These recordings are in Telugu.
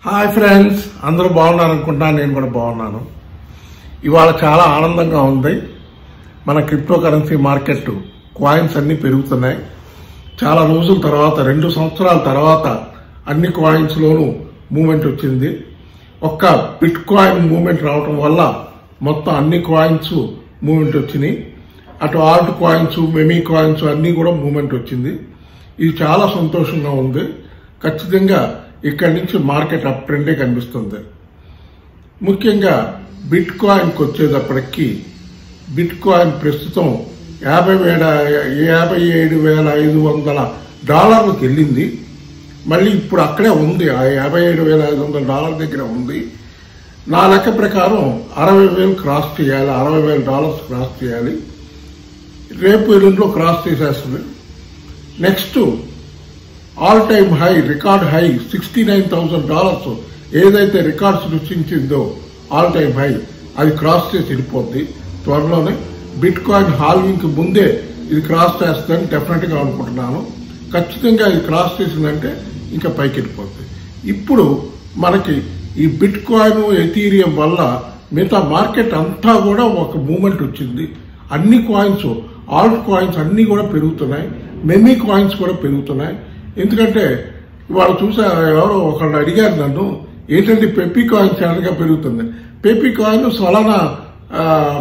హాయ్ ఫ్రెండ్స్, అందరూ బాగున్నారు అనుకుంటున్నాను. నేను కూడా బాగున్నాను. ఇవాళ చాలా ఆనందంగా ఉంది. మన క్రిప్టో కరెన్సీ మార్కెట్ కాయిన్స్ అన్ని పెరుగుతున్నాయి. చాలా రోజుల తర్వాత 2 సంవత్సరాల తర్వాత అన్ని కాయిన్స్ లోనూ మూవ్మెంట్ వచ్చింది. ఒక్క బిట్ కాయిన్ మూవ్మెంట్ రావడం వల్ల మొత్తం అన్ని కాయిన్స్ మూవ్మెంట్ వచ్చినాయి. అటు ఆల్ట్ కాయిన్స్, మెమీ కాయిన్స్ అన్ని కూడా మూవ్మెంట్ వచ్చింది. ఇది చాలా సంతోషంగా ఉంది. ఖచ్చితంగా ఇక్కడి నుంచి మార్కెట్ అప్ ట్రెండే కనిపిస్తుంది. ముఖ్యంగా బిట్ కాయిన్కి వచ్చేటప్పటికి బిట్ కాయిన్ ప్రస్తుతం $57,500 వెళ్ళింది. మళ్ళీ ఇప్పుడు అక్కడే ఉంది, ఆ $57,500 దగ్గర ఉంది. నా లెక్క ప్రకారం 60,000 క్రాస్ చేయాలి, $60,000 క్రాస్ చేయాలి. రేపు ఎల్లుండిలో క్రాస్ చేసేస్తుంది. Next all time high, record high $69,000 ఏదైతే రికార్డ్ సృష్టించిందో ఆల్ టైమ్ హై, అది క్రాస్ చేసి వెళ్ళిపోద్ది. త్వరలోనే బిట్ కాయిన్ హాల్వింగ్ కి ముందే ఇది క్రాస్ చేస్తుందని డెఫినెట్ గా అనుకుంటున్నాను. ఖచ్చితంగా ఇది క్రాస్ చేసిందంటే ఇంకా పైకి వెళ్ళిపోద్ది. ఇప్పుడు మనకి ఈ బిట్ కాయిన్, ఎథీరియం వల్ల మిగతా మార్కెట్ అంతా కూడా ఒక మూవ్మెంట్ వచ్చింది. అన్ని కాయిన్స్, ఆల్ట్ కాయిన్స్ అన్ని కూడా పెరుగుతున్నాయి. మెమీ కాయిన్స్ కూడా పెరుగుతున్నాయి. ఎందుకంటే ఇవాళ చూసా, ఎవరో ఒకళ్ళు అడిగారు నన్ను, ఏంటంటే పెప్పీ కాయిన్ చాలా పెరుగుతుంది. పెప్పీ కాయిన్ సొలానా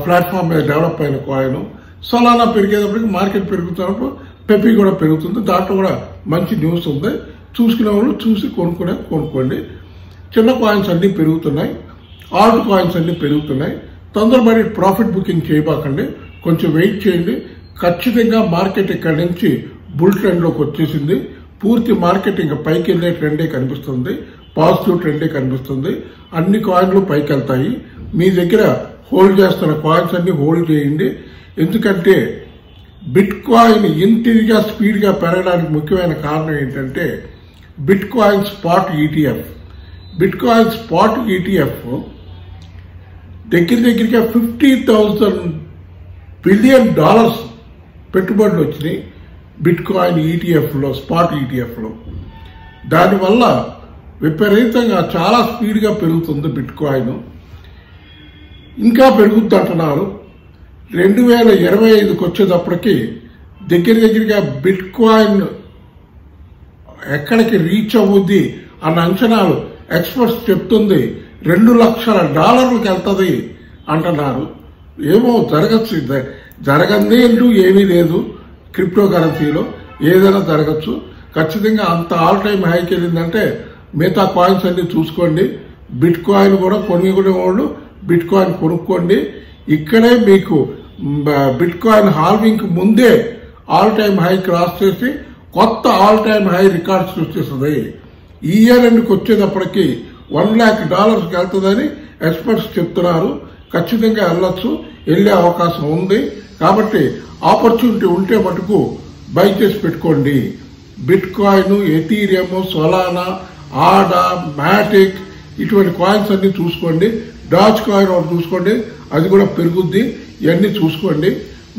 ప్లాట్ఫామ్ మీద డెవలప్ అయిన కాయిన్. సొలానా పెరిగేటప్పటికి మార్కెట్ పెరుగుతున్నప్పుడు పెప్పీ కూడా పెరుగుతుంది. దాంట్లో కూడా మంచి న్యూస్ ఉంది. చూసుకునే వాళ్ళు చూసి కొనుక్కోండి. చిన్న కాయిన్స్ అన్ని పెరుగుతున్నాయి, ఆల్ట్ కాయిన్స్ అన్ని పెరుగుతున్నాయి. తొందరపడి ప్రాఫిట్ బుకింగ్ చేయబాకండి, కొంచెం వెయిట్ చేయండి. ఖచ్చితంగా మార్కెట్ ఇక్కడ నుంచి బుల్ ట్రెండ్ లోకి వచ్చేసింది. పూర్తి మార్కెట్ ఇంకా పైకి వెళ్లే ట్రెండే కనిపిస్తుంది, పాజిటివ్ ట్రెండే కనిపిస్తుంది. అన్ని కాయిన్లు పైకి వెళ్తాయి. మీ దగ్గర హోల్డ్ చేస్తున్న కాయిన్స్ అన్ని హోల్డ్ చేయండి. ఎందుకంటే బిట్ కాయిన్ ఇంటిగా స్పీడ్ గా పెరగడానికి ముఖ్యమైన కారణం ఏంటంటే bit coin spot ETF. Bit coin spot ETF దగ్గరగా $50,000 బిలియన్ పెట్టుబడులు వచ్చినాయి బిట్ కాయిన్ ఈటీఎఫ్ లో, స్పాట్ ఈటీఎఫ్ లో. దానివల్ల విపరీతంగా చాలా స్పీడ్ గా పెరుగుతుంది బిట్ కాయిన్. ఇంకా పెరుగుద్ది అంటున్నారు. 2025కి వచ్చేటప్పటికి దగ్గరగా బిట్ కాయిన్ ఎక్కడికి రీచ్ అవుద్ది అన్న అంచనాలు ఎక్స్పర్ట్స్ చెప్తుంది $2 లక్షల వెళ్తుంది అంటున్నారు. ఏమో జరగచ్చు, జరగంది అంటూ ఏమీ లేదు. క్రిప్టో కరెన్సీలో ఏదైనా జరగచ్చు. ఖచ్చితంగా అంత ఆల్ టైమ్ హైకి వెళ్ళిందంటే మిగతా కాయిన్స్ అన్ని చూసుకోండి. బిట్ కాయిన్ కూడా కొనుక్కునే వాళ్ళు బిట్ కాయిన్ కొనుక్కోండి. ఇక్కడే మీకు బిట్ కాయిన్ హాల్వింగ్ ముందే ఆల్ టైమ్ హై క్రాస్ చేసి కొత్త ఆల్ టైమ్ హై రికార్డ్ సృష్టిస్తుంది. ఈ ఇయర్ ఎండ్కి వచ్చేటప్పటికి $1 lakh వెళ్తుందని ఎక్స్పర్ట్స్ చెప్తున్నారు. ఖచ్చితంగా వెళ్ళొచ్చు, వెళ్లే అవకాశం ఉంది. కాబట్టి ఆపర్చునిటీ ఉంటే మటుకు బై చేసి పెట్టుకోండి. బిట్ కాయిన్, ఎథీరియం, సొలానా, ఆడా, మ్యాటిక్ ఇటువంటి కాయిన్స్ అన్ని చూసుకోండి. డాజ్ కాయిన్ ఒకటి చూసుకోండి, అది కూడా పెరుగుద్ది. ఇవన్నీ చూసుకోండి.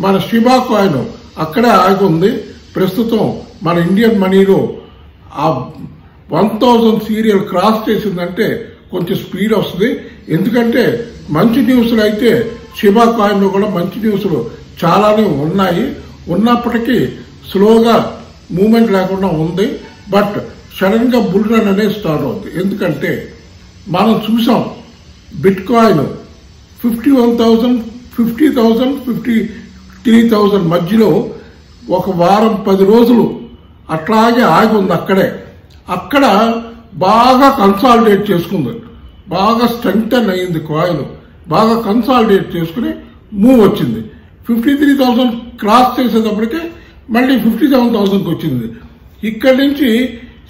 మన షిబా కాయిన్ అక్కడే ఆగి ఉంది. ప్రస్తుతం మన ఇండియన్ మనీలో ఆ 1000 సీరియల్ క్రాస్ చేసిందంటే కొంచెం స్పీడ్ వస్తుంది. ఎందుకంటే మంచి న్యూస్లు అయితే షిబా కాయిన్ లో కూడా మంచి న్యూస్లు చాలానే ఉన్నాయి. ఉన్నప్పటికీ స్లోగా మూవ్మెంట్ లేకుండా ఉంది. బట్ సడన్ గా బుల్ రన్ అనేది స్టార్ట్ అవుతుంది. ఎందుకంటే మనం చూసాం బిట్ కాయిన్ 51,000, 50,000, 53,000 మధ్యలో ఒక వారం 10 రోజులు అట్లాగే ఆగి ఉంది. అక్కడ బాగా కన్సాలిడేట్ చేసుకుంది, బాగా స్ట్రెంగ్తన్ అయింది కాయిన్. బాగా కన్సాలిడేట్ చేసుకుని మూవ్ వచ్చింది. 53,000 క్రాస్ చేసేటప్పటికే మళ్ళీ 57,000కి వచ్చింది. ఇక్కడి నుంచి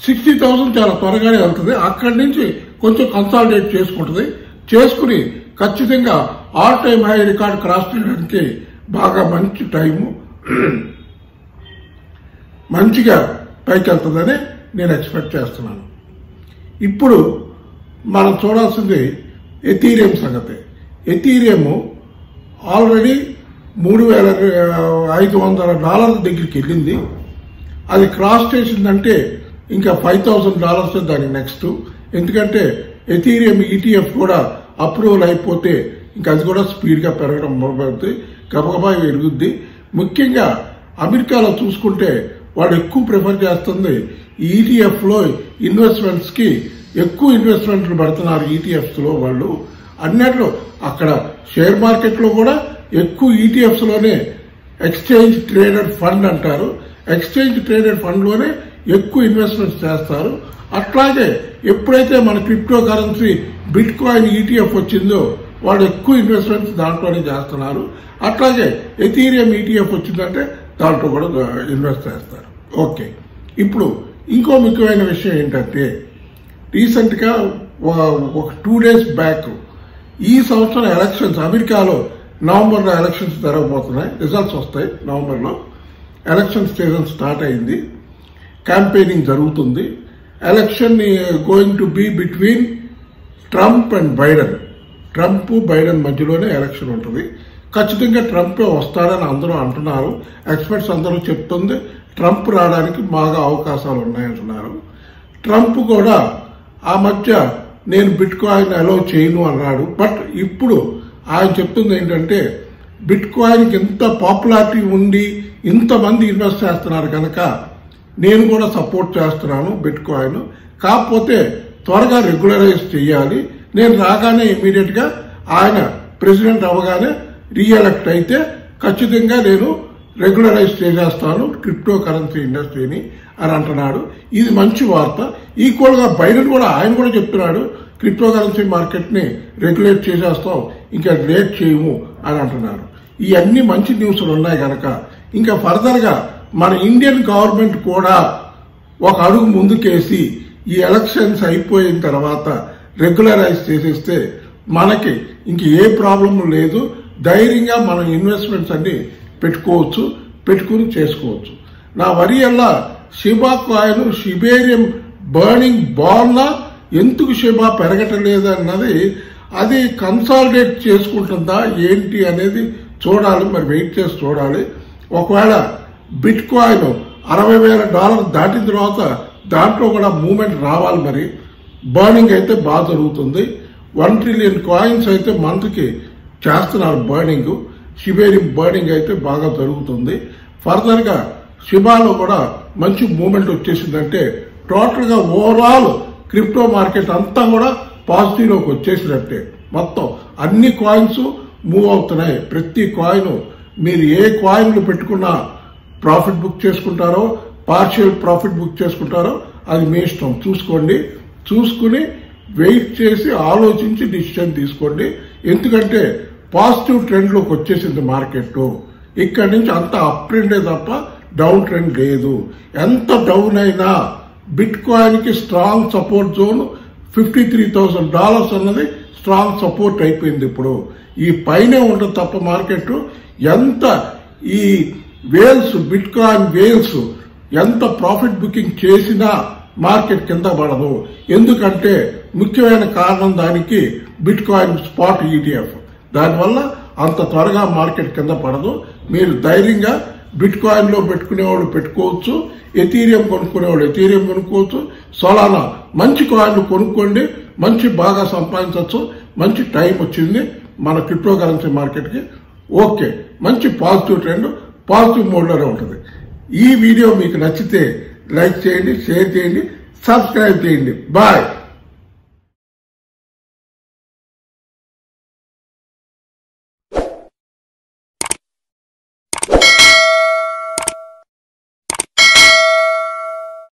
60,000 చాలా త్వరగానే వెళ్తుంది. అక్కడి నుంచి కొంచెం కన్సాలిడేట్ చేసుకుని ఖచ్చితంగా all time high record cross చేయడానికి బాగా మంచి టైము, మంచిగా పైకి వెళ్తుందని నేను ఎక్స్పెక్ట్ చేస్తున్నాను. ఇప్పుడు మనం చూడాల్సింది ఎథీరియం సంగతి. ఎథీరియం ఆల్రెడీ $3,500 దగ్గరికి వెళ్ళింది. అది క్రాస్ చేసిందంటే ఇంకా $5,000 దానికి నెక్స్ట్. ఎందుకంటే ఎథీరియం ఈటీఎఫ్ కూడా అప్రూవల్ అయిపోతే ఇంకా అది కూడా స్పీడ్ గా పెరగడం మొదలవుతుంది, గబగబా పెరుగుద్ది. ముఖ్యంగా అమెరికాలో చూసుకుంటే వాళ్ళు ఎక్కువ ప్రిఫర్ చేస్తుంది ఈటీఎఫ్ లో ఇన్వెస్ట్మెంట్స్ కి ఎక్కువ ఇన్వెస్ట్మెంట్లు పెడుతున్నారు. ఈటీఎఫ్స్ లో వాళ్ళు అన్నట్లు అక్కడ షేర్ మార్కెట్ లో కూడా ఎక్కువ ఈటీఎఫ్స్ లోనే ఎక్స్చేంజ్ ట్రేడెడ్ ఫండ్ అంటారు, ఎక్స్చేంజ్ ట్రేడెడ్ ఫండ్ లోనే ఎక్కువ ఇన్వెస్ట్మెంట్స్ చేస్తారు. అట్లాగే ఎప్పుడైతే మన crypto currency bit coin ETF వచ్చిందో వాళ్ళు ఎక్కువ ఇన్వెస్ట్మెంట్స్ దాంట్లోనే చేస్తున్నారు. అట్లాగే ఎథీరియం ఈటీఎఫ్ వచ్చిందంటే దాంట్లో కూడా ఇన్వెస్ట్ చేస్తారు. ఓకే, ఇప్పుడు ఇంకో ముఖ్యమైన విషయం ఏంటంటే రీసెంట్ గా ఒక 2 days బ్యాక్ ఈ సంవత్సరం ఎలక్షన్స్ అమెరికాలో నవంబర్లో ఎలక్షన్స్ జరగబోతున్నాయి, రిజల్ట్స్ వస్తాయి. నవంబర్లో ఎలక్షన్ సీజన్ స్టార్ట్ అయింది, క్యాంపెయినింగ్ జరుగుతుంది. Election going to be between Trump and Biden. Trump Biden మధ్యలోనే ఎలక్షన్ ఉంటుంది. ఖచ్చితంగా ట్రంప్ వస్తాడని అందరూ అంటున్నారు, ఎక్స్పర్ట్స్ అందరూ చెప్తుంది ట్రంప్ రావడానికి బాగా అవకాశాలు ఉన్నాయంటున్నారు. ట్రంప్ కూడా ఆ మధ్య నేను బిట్ కాయిన్ అలో చేయను అన్నాడు. బట్ ఇప్పుడు ఆయన చెప్తుంది ఏంటంటే బిట్ కాయిన్కి ఎంత పాపులారిటీ ఉండి ఇంతమంది ఇన్వెస్ట్ చేస్తున్నారు కనుక నేను కూడా సపోర్ట్ చేస్తున్నాను బిట్ కాయిన్. కాకపోతే త్వరగా రెగ్యులరైజ్ చేయాలి, నేను రాగానే ఇమీడియట్ గా ఆయన ప్రెసిడెంట్ అవగానే రీఎలక్ట్ అయితే ఖచ్చితంగా నేను రెగ్యులరైజ్ చేసేస్తాను క్రిప్టో కరెన్సీ ఇండస్ట్రీని అని అంటున్నాడు. ఇది మంచి వార్త. ఈక్వల్ గా బైడెన్ కూడా ఆయన కూడా చెప్తున్నాడు క్రిప్టో కరెన్సీ మార్కెట్ ని రెగ్యులేట్ చేసేస్తాం, ఇంకా లేట్ చేయము అని అంటున్నారు. ఇవన్నీ మంచి న్యూస్లు ఉన్నాయి కనుక ఇంకా ఫర్దర్ గా మన ఇండియన్ గవర్నమెంట్ కూడా ఒక అడుగు ముందుకేసి ఈ ఎలక్షన్స్ అయిపోయిన తర్వాత రెగ్యులరైజ్ చేసేస్తే మనకి ఇంక ఏ ప్రాబ్లం లేదు, ధైర్యంగా మనం ఇన్వెస్ట్మెంట్స్ అన్ని పెట్టుకోవచ్చు, పెట్టుకుని చేసుకోవచ్చు. నా వరి అలా షిబా కాయిన్ షిబేరియం బర్నింగ్ బాల్లా ఎందుకు షిబా పెరగటం లేదన్నది అది కన్సాలిడేట్ చేసుకుంటుందా ఏంటి అనేది చూడాలి, మరి వెయిట్ చేసి చూడాలి. ఒకవేళ బిట్ కాయిన్ $60,000 దాటిన తర్వాత దాంట్లో కూడా మూవ్మెంట్ రావాలి. మరి బర్నింగ్ అయితే బాగా జరుగుతుంది. 1 trillion కాయిన్స్ అయితే మంత్కి చేస్తున్నారు బర్నింగ్. షిబేరియం బర్నింగ్ అయితే బాగా జరుగుతుంది. ఫర్దర్ గా షిబాలో కూడా మంచి మూవ్మెంట్ వచ్చేసిందంటే టోటల్ గా ఓవరాల్ క్రిప్టో మార్కెట్ అంతా కూడా పాజిటివ్ లోకి వచ్చేసినట్టే. మొత్తం అన్ని కాయిన్స్ మూవ్ అవుతున్నాయి. ప్రతి కాయిన్ మీరు ఏ కాయిన్లు పెట్టుకున్నా ప్రాఫిట్ బుక్ చేసుకుంటారో పార్షియల్ ప్రాఫిట్ బుక్ చేసుకుంటారో అది మీ ఇష్టం. చూసుకోండి, చూసుకుని వెయిట్ చేసి ఆలోచించి డిసిషన్ తీసుకోండి. ఎందుకంటే పాజిటివ్ ట్రెండ్ లోకి వచ్చేసింది మార్కెట్. ఇక్కడి నుంచి అంత అప్ ట్రెండే తప్ప డౌన్ ట్రెండ్ లేదు. ఎంత డౌన్ అయినా బిట్ కాయిన్ కి స్ట్రాంగ్ సపోర్ట్ జోన్ $53,000 అన్నది స్ట్రాంగ్ సపోర్ట్ అయిపోయింది. ఇప్పుడు ఈ పైనే ఉంటుంది తప్ప మార్కెట్ ఎంత ఈ వేల్స్ బిట్ కాయిన్ వేల్స్ ఎంత ప్రాఫిట్ బుకింగ్ చేసినా మార్కెట్ కింద పడదు. ఎందుకంటే ముఖ్యమైన కారణం దానికి బిట్ కాయిన్ స్పాట్ ఈటీఎఫ్. దానివల్ల అంత త్వరగా మార్కెట్ కింద పడదు. మీరు ధైర్యంగా బిట్ కాయిన్ లో పెట్టుకునేవాళ్ళు పెట్టుకోవచ్చు, ఎథీరియం కొనుక్కునేవాళ్ళు ఎథీరియం కొనుక్కోవచ్చు, సోలానా మంచి కాయిన్లు కొనుక్కోండి, మంచి బాగా సంపాదించవచ్చు. మంచి టైం వచ్చింది మన క్రిప్టో కరెన్సీ మార్కెట్ కి. ఓకే, మంచి పాజిటివ్ ట్రెండ్ పాజిటివ్ మోడ్ లోనే ఉంటుంది. ఈ వీడియో మీకు నచ్చితే లైక్ చేయండి, షేర్ చేయండి, సబ్స్క్రైబ్ చేయండి. బాయ్.